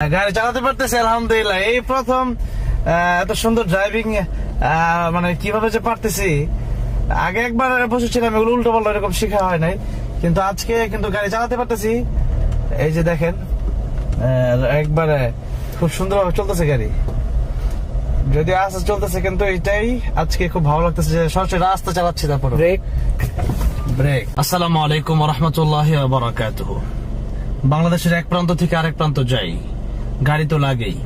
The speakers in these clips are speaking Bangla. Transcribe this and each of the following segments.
গাড়ি চালাতে পারতেছি আলহামদুলিল্লাহ। এই প্রথম এত সুন্দর ড্রাইভিং মানে কিভাবে যে পারতেছি। আগে একবার বসেছিলাম, এগুলো উল্টো পাল্টা এরকম শেখা হয় নাই, কিন্তু আজকে কিন্তু গাড়ি চালাতে পারতেছি। এই যে দেখেন একবারে খুব সুন্দরভাবে চলতেছে গাড়ি, যদি আস্তে চলতেছে, কিন্তু এটাই আজকে খুব ভালো লাগতেছে যে সরাসরি রাস্তা চালাচ্ছি। তারপর ব্রেক। আসসালামু আলাইকুম ওয়া রাহমাতুল্লাহি ওয়া বারাকাতুহু। বাংলাদেশের এক প্রান্ত থেকে আরেক প্রান্ত যাই, গাড়ি তো লাগেই।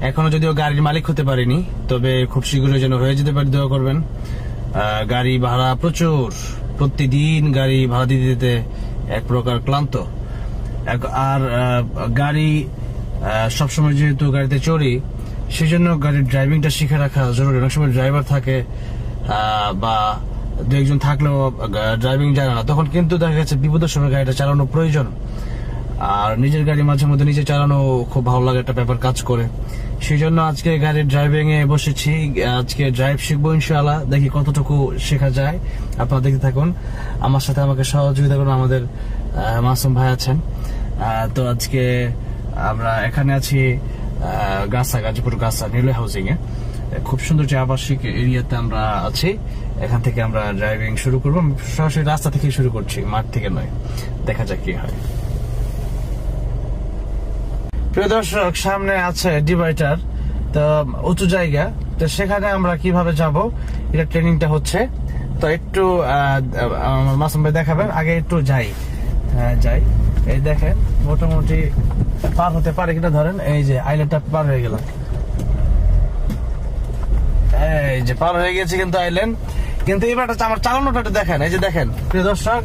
এখনো যদিও গাড়ির মালিক হতে পারিনি, তবে খুব শীঘ্রই যেন হয়ে যেতে পারি, দোয়া করবেন। গাড়ি ভাড়া প্রচুর, প্রতিদিন গাড়ি ভাড়া দিতে দিতে এক প্রকার ক্লান্ত। আর গাড়ি সবসময় যেহেতু গাড়িতে চড়ি, সেই জন্য গাড়ির ড্রাইভিংটা শিখে রাখা জরুরি। অনেক সময় ড্রাইভার থাকে বা দু একজন থাকলেও ড্রাইভিং জানে না, তখন কিন্তু দেখা গেছে বিপদের সময় গাড়িটা চালানো প্রয়োজন। আর নিজের গাড়ি মাঝে মধ্যে নিজে চালানো খুব ভালো লাগে, একটা ব্যাপার কাজ করে। সেই জন্য আজকে গাড়ির ড্রাইভিং এ বসেছি। আজকে ড্রাইভ শিখবো ইনশাআল্লাহ, দেখি কতটুকু শেখা যায়। আপনারা দেখতে থাকুন, আমার সাথে আমাকে সহযোগিতা করুন। আমাদের মাসুম ভাই আছেন। তো আজকে আমরা এখানে আছি গাজীপুর গাছা নিউলি হাউজিং এ। খুব সুন্দর যে আবাসিক এরিয়াতে আমরা আছি। এখান থেকে আমরা ড্রাইভিং শুরু করবো। সরাসরি রাস্তা থেকে শুরু করছি, মাঠ থেকে নয়। দেখা যাক কি হয়। প্রিয় দর্শক, সামনে আছে ডিভাইডার, তো উঁচু জায়গা, তো সেখানে আমরা কিভাবে যাব, এটা ট্রেনিংটা হচ্ছে। তো একটু মাসুম ভাই দেখাবেন, আগে একটু যাই। যাই, এই দেখেন মোটামুটি পার হতে পারে কিনা। ধরেন এই যে আইল্যান্ডটা পার হয়ে গেলাম, এই যে পার হয়ে গেছে কিন্তু আইল্যান্ড। কিন্তু এবার আমার চালানোটা দেখেন, এই যে দেখেন প্রিয় দর্শক,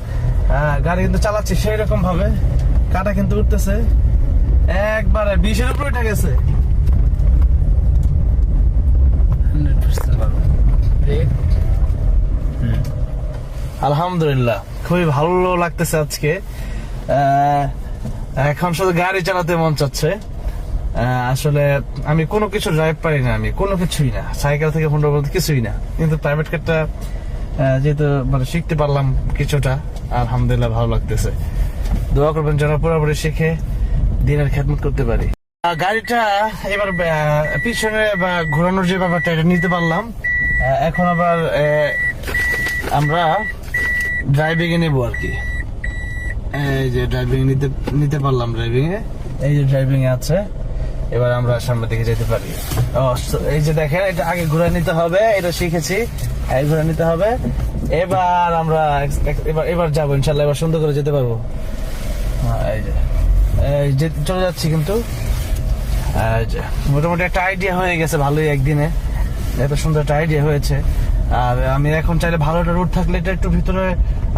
গাড়ি কিন্তু চালাচ্ছি সেই রকম ভাবে, কাটা কিন্তু উঠতেছে একবারে 20-এর উপরে উঠে গেছে। আলহামদুলিল্লাহ, খুবই ভালো লাগতেছে আজকে। এখন শুধু গাড়ি চালাতে মন চাচ্ছে। আসলে আমি কোনো কিছু ড্রাইভ পারি না, আমি কোনো কিছুই না, সাইকেল থেকে হোন্ডা পর্যন্ত কিছুই না। কিন্তু প্রাইভেট কারটা যেহেতু মানে শিখতে পারলাম কিছুটা, আলহামদুলিল্লাহ ভালো লাগতেছে। দোয়া করবেন যেন পুরোপুরি শিখে দিনের খেদমত করতে পারি। গাড়িটা এবার পিছনে বা ঘোরানোর যে ব্যাপারটা, এটা নিতে পারলাম। এখন আবার আমরা ড্রাইভিং এ নেবো আর কি। এই যে ড্রাইভিং নিতে পারলাম, ড্রাইভিং এ এই যে ড্রাইভিং এ আছে। এবার আমরা সামনে দিকে যেতে পারি। এই যে দেখেন, এটা আগে ঘুরে নিতে হবে, এটা শিখেছি, ঘুরে নিতে হবে। এবার আমরা এবার যাবো ইনশাল্লাহ, এবার সুন্দর করে যেতে পারবো। এই যে চলে যাচ্ছি, কিন্তু মোটামুটি একটা আইডিয়া হয়ে গেছে ভালোই, একদিনে এত সুন্দর একটা আইডিয়া হয়েছে। আর আমি এখন চাইলে ভালো একটা রোড থাকলে, এটা একটু ভিতরে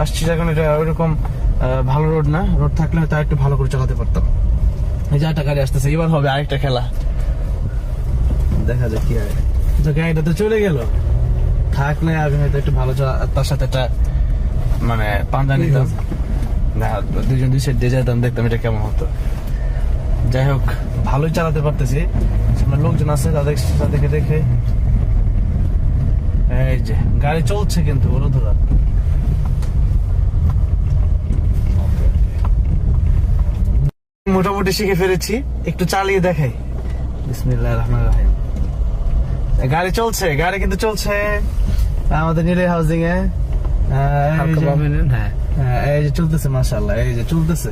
আসছি যখন, এটা ওইরকম ভালো রোড না, রোড থাকলে তা একটু ভালো করে চালাতে পারতাম। এই যে একটা গাড়ি আসতেছে, এবার হবে আরেকটা খেলা, দেখা যাক কি হয়। তো গাড়িটা তো চলে গেল, থাকলে আমি হয়তো একটু ভালো তার সাথে একটা মানে পাঞ্জা নিতাম না, দুজন দুই সাইড দিয়ে যেতাম, দেখতাম এটা কেমন হতো। যাই হোক, ভালোই চালাতে পারতেছি। লোকজন আছে, তাদেরকে দেখে এই যে গাড়ি চলছে, কিন্তু ওরা ধরা মোটামুটি শিখে ফেলেছি। একটু চালিয়ে দেখাই। বিসমিল্লাহির রহমানির রহিম। গাড়ি চলছে, গাড়ি কিন্তু চলছে আমাদের নিউলি হাউজিং এ। এই যে চলতেছে, মাশাআল্লাহ, এই যে চলতেছে।